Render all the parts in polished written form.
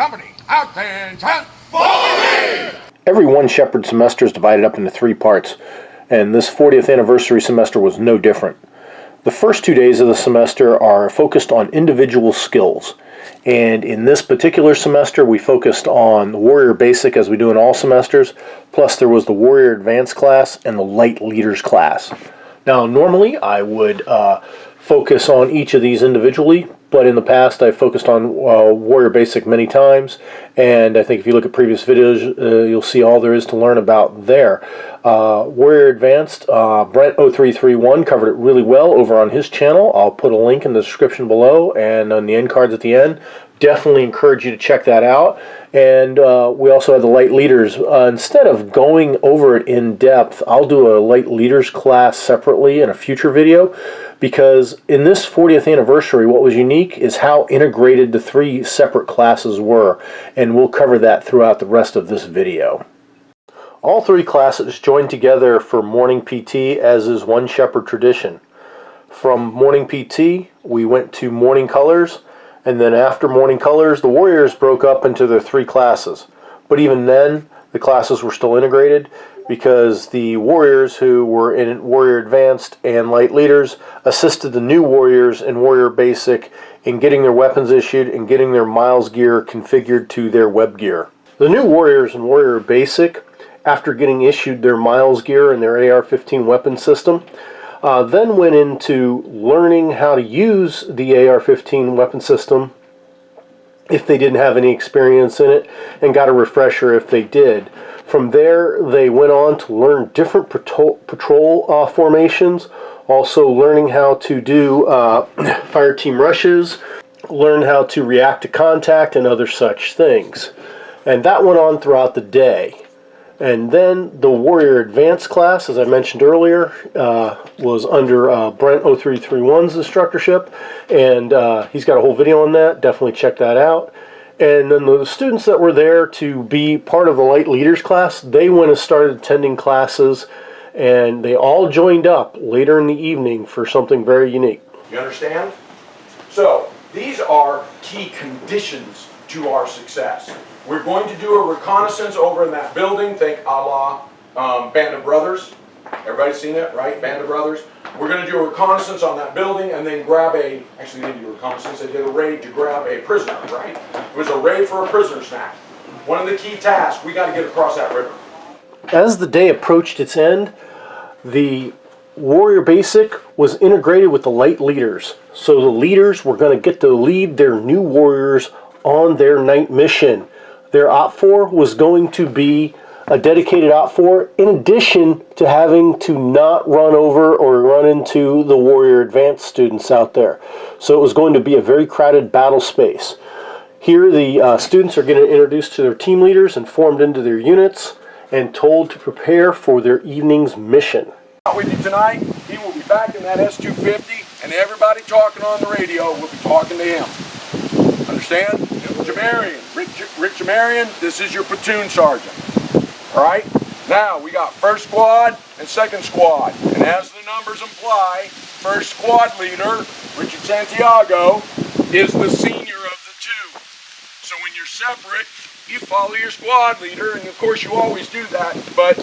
company. Attention! Follow me! Every one Shepherd semester is divided up into 3 parts, and this 40th anniversary semester was no different. The first 2 days of the semester are focused on individual skills, and in this particular semester we focused on the Warrior Basic as we do in all semesters, plus there was the Warrior Advanced class and the Light Leaders class. Now normally I would focus on each of these individually, but in the past I've focused on Warrior Basic many times, and I think if you look at previous videos you'll see all there is to learn about there. Warrior Advanced, Brent0331 covered it really well over on his channel. I'll put a link in the description below and on the end cards at the end. Definitely encourage you to check that out. And we also have the Light Leaders. Instead of going over it in depth, I'll do a Light Leaders class separately in a future video, because in this 40th anniversary what was unique is how integrated the 3 separate classes were, and we'll cover that throughout the rest of this video. All 3 classes joined together for morning PT, as is one Shepherd tradition. From morning PT we went to morning colors, and then after morning colors the Warriors broke up into their 3 classes. But even then the classes were still integrated, because the Warriors who were in Warrior Advanced and Light Leaders assisted the new Warriors in Warrior Basic in getting their weapons issued and getting their Miles gear configured to their web gear. The new Warriors in Warrior Basic, after getting issued their Miles gear and their AR-15 weapon system, then went into learning how to use the AR-15 weapon system if they didn't have any experience in it, and got a refresher if they did. From there they went on to learn different patrol formations, also learning how to do fire team rushes, learn how to react to contact and other such things. And that went on throughout the day. And then the Warrior Advanced class, as I mentioned earlier, was under Brent0331's instructorship, and he's got a whole video on that. Definitely check that out. And then the students that were there to be part of the Light Leaders class, they went and started attending classes, and they all joined up later in the evening for something very unique. You understand? So, these are key conditions to our success. We're going to do a reconnaissance over in that building, think a la Band of Brothers. Everybody's seen it, right? Band of Brothers. We're going to do a reconnaissance on that building and then grab actually they didn't do a reconnaissance, they did a raid to grab a prisoner, right? It was a raid for a prisoner snack. One of the key tasks, we got to get across that river. As the day approached its end, the Warrior Basic was integrated with the Light Leaders. So the leaders were going to get to lead their new warriors on their night mission. Their OPFOR was going to be a dedicated OPFOR, in addition to having to not run over or run into the Warrior Advanced students out there. So it was going to be a very crowded battle space. Here the students are getting introduced to their team leaders and formed into their units and told to prepare for their evening's mission. With you tonight, he will be back in that S-250, and everybody talking on the radio will be talking to him. Understand? Jamarian, Rick Jamarian, this is your platoon sergeant. Alright? Now, we got first squad and second squad. And as the numbers imply, first squad leader, Richard Santiago, is the senior of the 2. So when you're separate, you follow your squad leader, and of course you always do that, but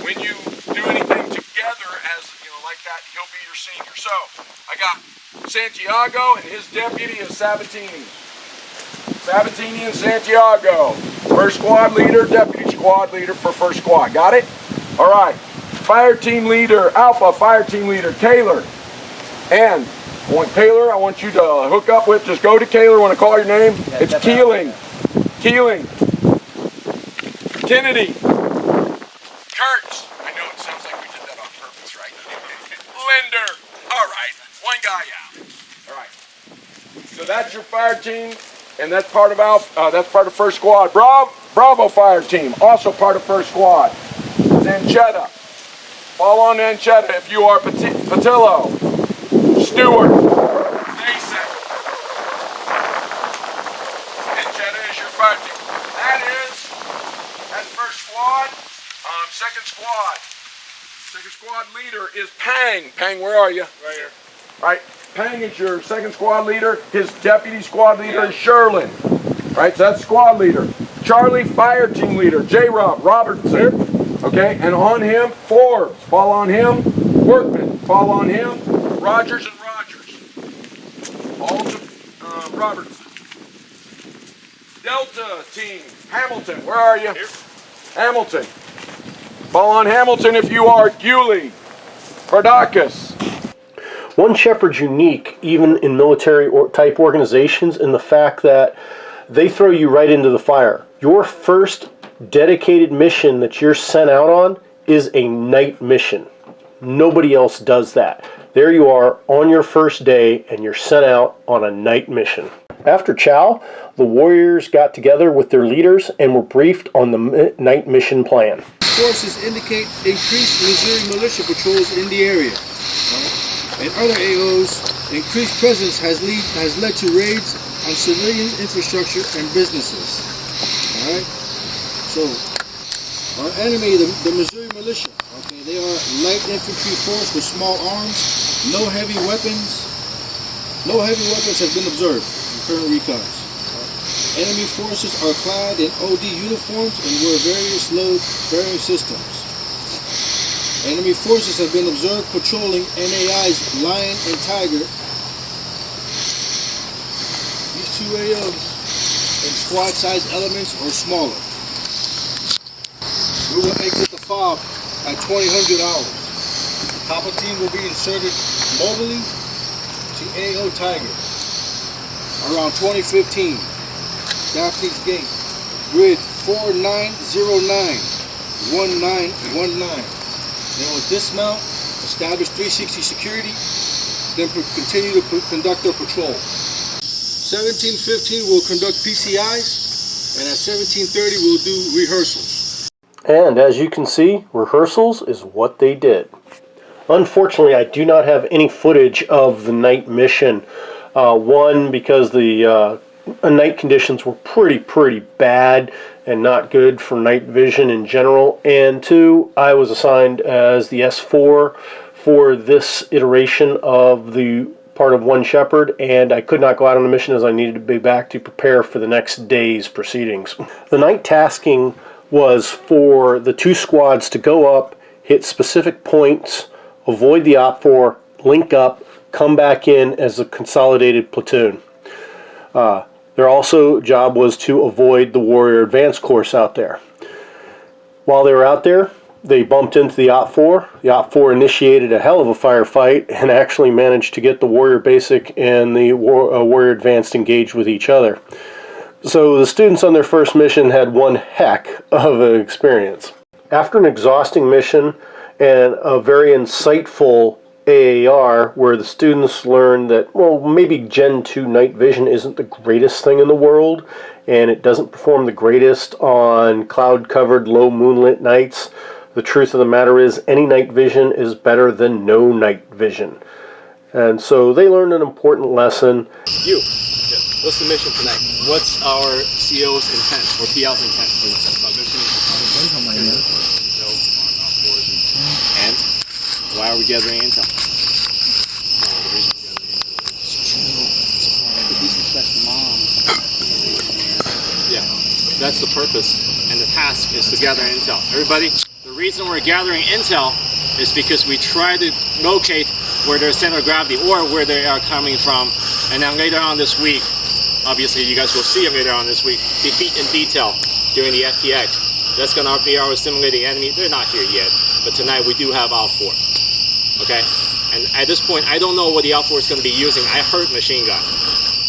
when you do anything together as, like that, he'll be your senior. So, I got Santiago and his deputy is Sabatini. Sabatini and Santiago. First squad leader, deputy squad leader for first squad. Got it? Alright. Fire team leader, Alpha fire team leader, Kaler. And Kaler, I want you to hook up with, just go to Kaler when I call your name. It's Keeling. Keeling. Kennedy. Kurtz. I know it sounds like we did that on purpose, right? Linder. Alright. One guy out. Alright. So that's your fire team. And that's part of that's part of first squad. Bravo fire team, also part of first squad. Zanchetta. Fall on Zanchetta if you are Patillo. Stewart. Mason. Zanchetta is your fire team. That's first squad. Second squad. Second squad leader is Pang. Pang, where are you? Right here. Right. Pang is your second squad leader. His deputy squad leader is Sherlin. Right, so that's squad leader. Charlie, fire team leader. J-Rob, Robertson. Okay, and on him, Forbes. Fall on him. Workman, fall on him. Rogers and Rogers. All to Robertson. Delta team, Hamilton, where are you? Here. Hamilton. Fall on Hamilton if you are. Guley. Bardakis. One Shepherd's unique, even in military type organizations, in the fact that they throw you right into the fire. Your first dedicated mission that you're sent out on is a night mission. Nobody else does that. There you are on your first day and you're sent out on a night mission. After chow, the warriors got together with their leaders and were briefed on the night mission plan. Forces indicate increased Missouri militia patrols in the area. And other AOs, increased presence has led to raids on civilian infrastructure and businesses. Alright? So, our enemy, the Missouri militia, okay, they are light infantry force with small arms, no heavy weapons. No heavy weapons have been observed in current recons. Enemy forces are clad in OD uniforms and wear various load bearing systems. Enemy forces have been observed patrolling NAI's Lion and Tiger. These two AOs in squad-sized elements or smaller. We will exit the fob at 2000 hours. Papa team will be inserted mobily to AO Tiger around 2015. Daphne's Gate, grid 4909-1919. They will dismount, establish 360 security, then continue to conduct their patrol. 1715 will conduct PCIs, and at 1730 we'll do rehearsals. And as you can see, rehearsals is what they did. Unfortunately, I do not have any footage of the night mission. One, because the night conditions were pretty bad and not good for night vision in general. And two, I was assigned as the S4 for this iteration of the part of One Shepherd, and I could not go out on the mission as I needed to be back to prepare for the next day's proceedings. The night tasking was for the two squads to go up, hit specific points, avoid the OPFOR, link up, come back in as a consolidated platoon. Their also job was to avoid the Warrior Advance course out there. While they were out there, they bumped into the OPFOR. The OPFOR initiated a hell of a firefight and actually managed to get the Warrior Basic and the Warrior Advanced engaged with each other. So the students on their first mission had one heck of an experience. After an exhausting mission and a very insightful AAR, where the students learned that, well, maybe Gen 2 night vision isn't the greatest thing in the world, and it doesn't perform the greatest on cloud-covered, low moonlit nights. The truth of the matter is, any night vision is better than no night vision. And so they learned an important lesson. What's the mission tonight? What's our CO's intent, or PL's intent? And why are we gathering intel? Yeah, that's the purpose, and the task is to gather intel. Everybody, the reason we're gathering intel is because we try to locate where their center of gravity or where they are coming from, and then later on this week, obviously you guys will see them later on this week, defeat in detail during the FTX. That's going to be our simulating enemy. They're not here yet, but tonight we do have OPFOR. Okay, and at this point I don't know what the OPFOR is going to be using. I heard machine gun,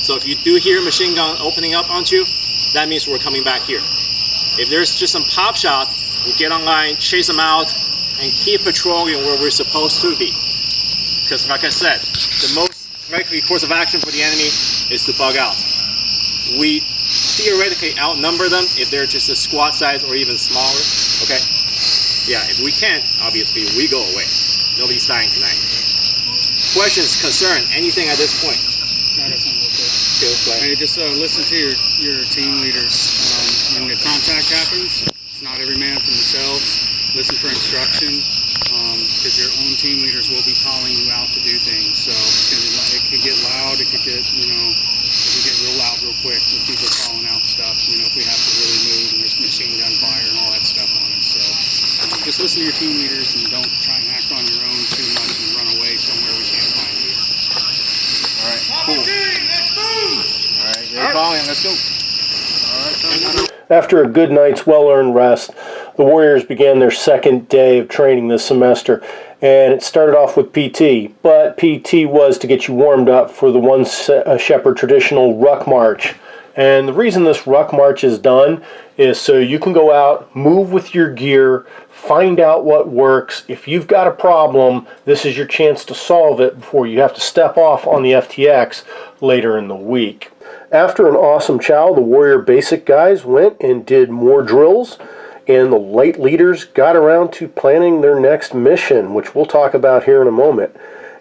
so if you do hear machine gun opening up on you, that means we're coming back here. If there's just some pop shots, we get online, chase them out, and keep patrolling where we're supposed to be. Because like I said, the most likely course of action for the enemy is to bug out. We theoretically outnumber them if they're just a squad size or even smaller. Okay, yeah, if we can't, obviously we go away. Nobody's dying tonight. Questions, concern, anything at this point? I got something real quick. Hey, just listen to your team leaders. When the contact happens, it's not every man for themselves. Listen for instruction, because your own team leaders will be calling you out to do things. So it could get loud. It could get, it could get real loud real quick with people calling out stuff. team leaders and don't try and act on your own too much and run away somewhere we can't find you. All right, cool. All right, you're calling. Let's go. All right, After a good night's well-earned rest, the Warriors began their second day of training this semester, and it started off with PT, but PT was to get you warmed up for the One Shepherd traditional Ruck March. And the reason this Ruck March is done is so you can go out, move with your gear, find out what works. If you've got a problem, this is your chance to solve it before you have to step off on the FTX later in the week. After an awesome chow, the Warrior Basic guys went and did more drills, and the light leaders got around to planning their next mission, which we'll talk about here in a moment.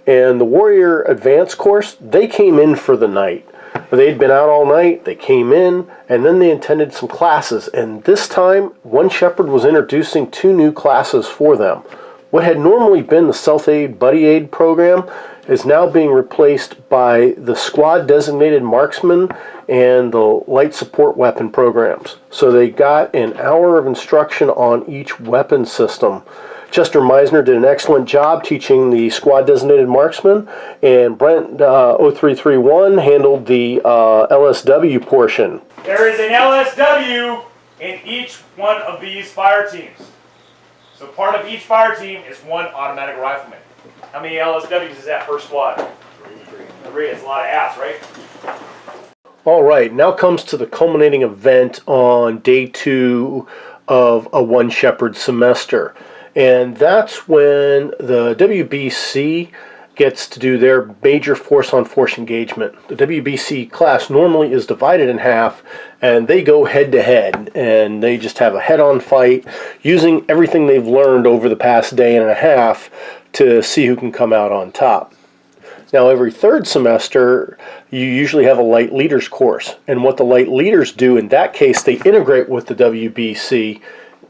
And the Warrior Advanced course, they came in for the night. They'd been out all night, they came in, and then they attended some classes, and this time, One Shepherd was introducing 2 new classes for them. What had normally been the Self-Aid Buddy Aid program is now being replaced by the Squad Designated Marksman and the Light Support Weapon programs. So they got an hour of instruction on each weapon system. Chester Meisner did an excellent job teaching the Squad Designated Marksman, and Brent 0331 handled the LSW portion. There is an LSW in each one of these fire teams. So part of each fire team is 1 automatic rifleman. How many LSWs is that per squad? 3. It's a lot of ass, right? All right, now comes to the culminating event on day 2 of a One Shepherd semester. And that's when the WBC gets to do their major force-on-force engagement. The WBC class normally is divided in half, and they go head-to-head, and they just have a head-on fight using everything they've learned over the past day and a half to see who can come out on top. Now, every third semester, you usually have a light leaders course, and what the light leaders do in that case, they integrate with the WBC,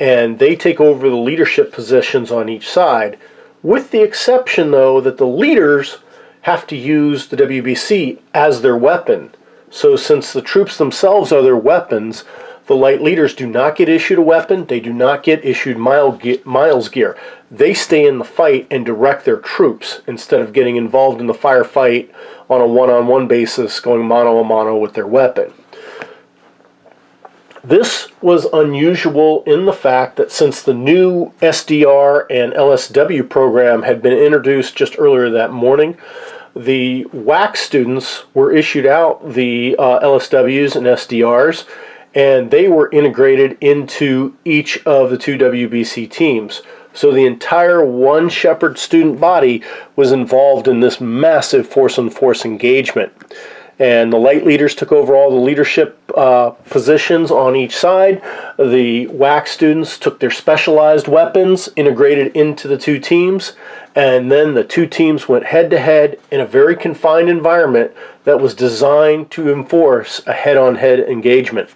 and they take over the leadership positions on each side, with the exception, though, that the leaders have to use the WBC as their weapon. So since the troops themselves are their weapons, the light leaders do not get issued a weapon, they do not get issued miles gear. They stay in the fight and direct their troops instead of getting involved in the firefight on a one-on-one basis, going mano-a-mano with their weapon. This was unusual in the fact that since the new SDR and LSW program had been introduced just earlier that morning, the WAC students were issued out the LSWs and SDRs, and they were integrated into each of the 2 WBC teams. So the entire One Shepherd student body was involved in this massive force-on-force engagement. And the light leaders took over all the leadership positions on each side. The WAC students took their specialized weapons, integrated into the 2 teams, and then the 2 teams went head-to-head in a very confined environment that was designed to enforce a head-on-head engagement.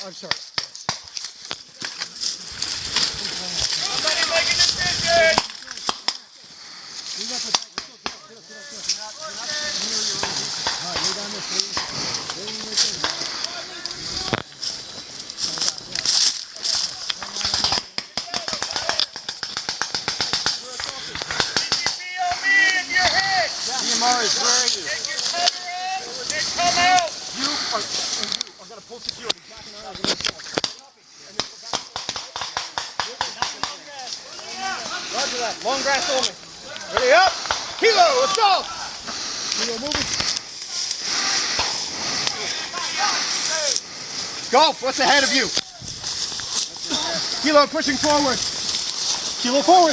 I'm sorry. Somebody make a decision! DMR is where are you? Take your cover off, then come out! You are going to pull security. Roger that. Long grass only. Ready up. Kilo, let's go. Kilo moving. Golf, what's ahead of you? Kilo pushing forward. Kilo forward.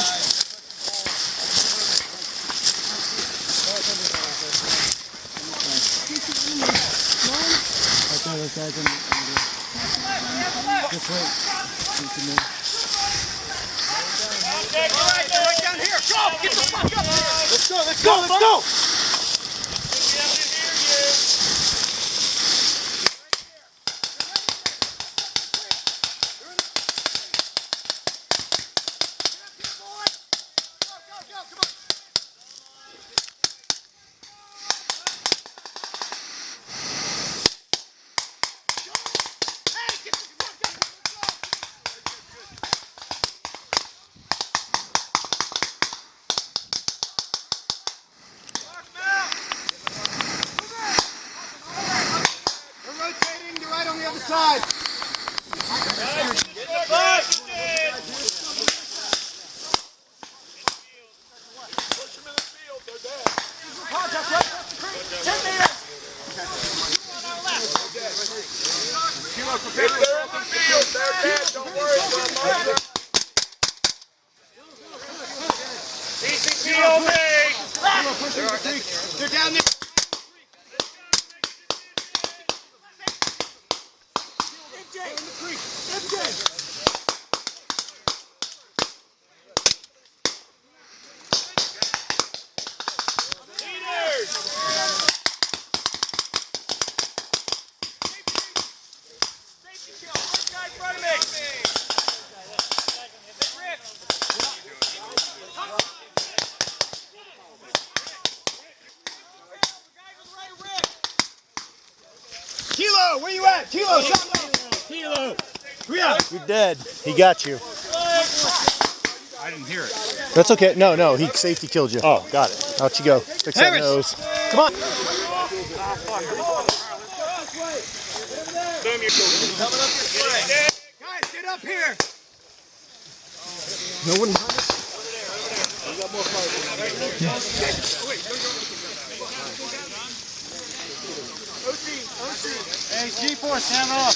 Right down here. Go! Get the fuck up here! Let's go, let's go, let's go! Side. Push them in the field, they're dead. If they're in the field, they're dead. Don't worry about them. TCP only. They're down there. Kilo, where you at? Kilo, Kilo. You're dead. He got you. I didn't hear it. That's okay. No, he safety killed you. Oh, got it. Out you go. Fix that nose. Come on. Guys, get up here. No one. We got more Hey, G4, stand off.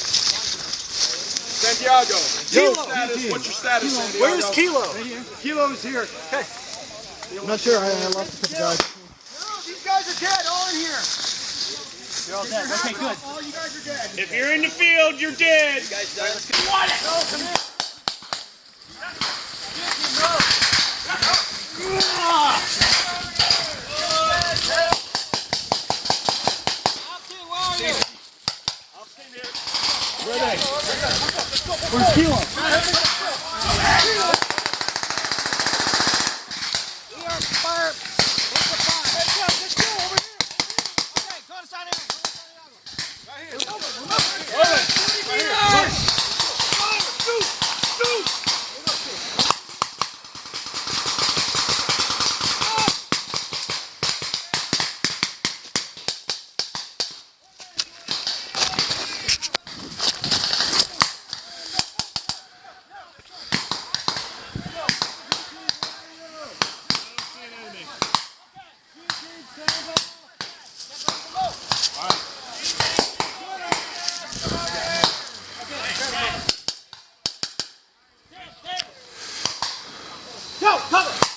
Santiago, Kilo. what's your status, Santiago? Where's Kilo? Kilo's here. Okay. I'm not sure. I lost the guys. No, these guys are dead. All in here. You're all dead. Okay, good. All you guys are dead. If you're in the field, you're dead. You guys dead. What? No, come here. Where's Kilo? Fire! Let's go over here! Okay, go to Santiago. Right here. Right here. Go, cover!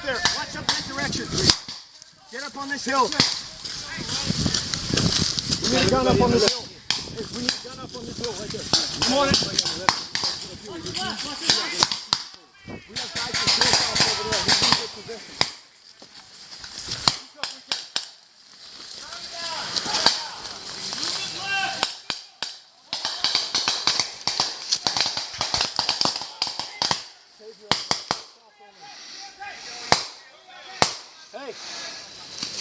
there. Watch up that direction. Get up on this hill. We need a gun up on this hill. We need a gun up on this hill right there. Come on. We have guys with kill shots over there. We need good position. Hey,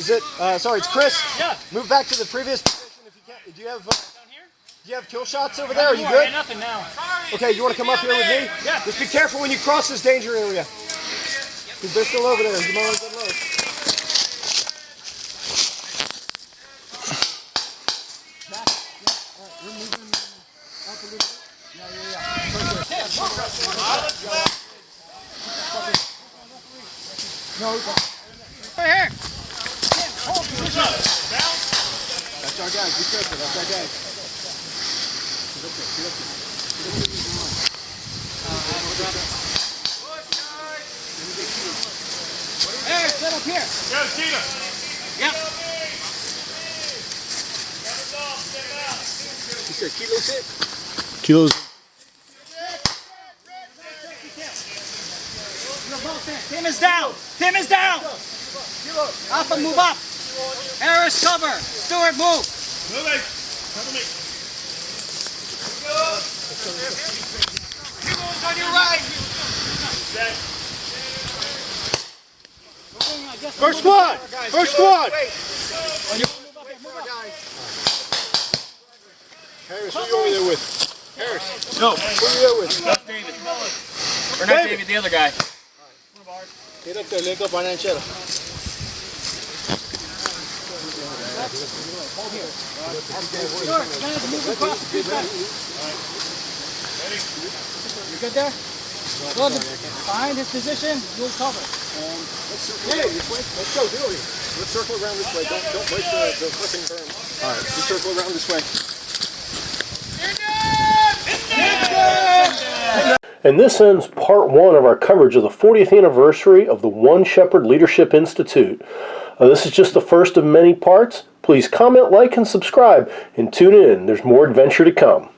is it? Sorry, it's Chris. Yeah. Move back to the previous position if you can. Do you have? Down here? Do you have kill shots over there? Are you good? Nothing now. Okay, you want to come up here with me? Yeah. Just be careful when you cross this danger area. Because they're still over there. You might want to get low. We're moving up a little bit. Yeah. No, Right here. that's our guy. Be careful. That's our guy. Hey, set up here. Go, Tina. Yep. You said kilos hit? Kilos. Tim is down. Tim is down. Alpha, move up. Harris, cover. Stewart, move. Moving. Cover me. On your right. First squad! First squad! Harris, who you over there with? Harris. No. Who you there with? That's David. Or not David, the other guy. Get up there, link up on that shuttle. Stewart, guys, move across the street. You good there? Good. Find his position, you'll cover. Hey, this way. Let's go, do it. Let's circle around this way. Don't break the fucking berm. Alright, let's circle around this way. And this ends part one of our coverage of the 40th anniversary of the One Shepherd Leadership Institute. This is just the first of many parts. Please comment, like, and subscribe, and tune in. There's more adventure to come.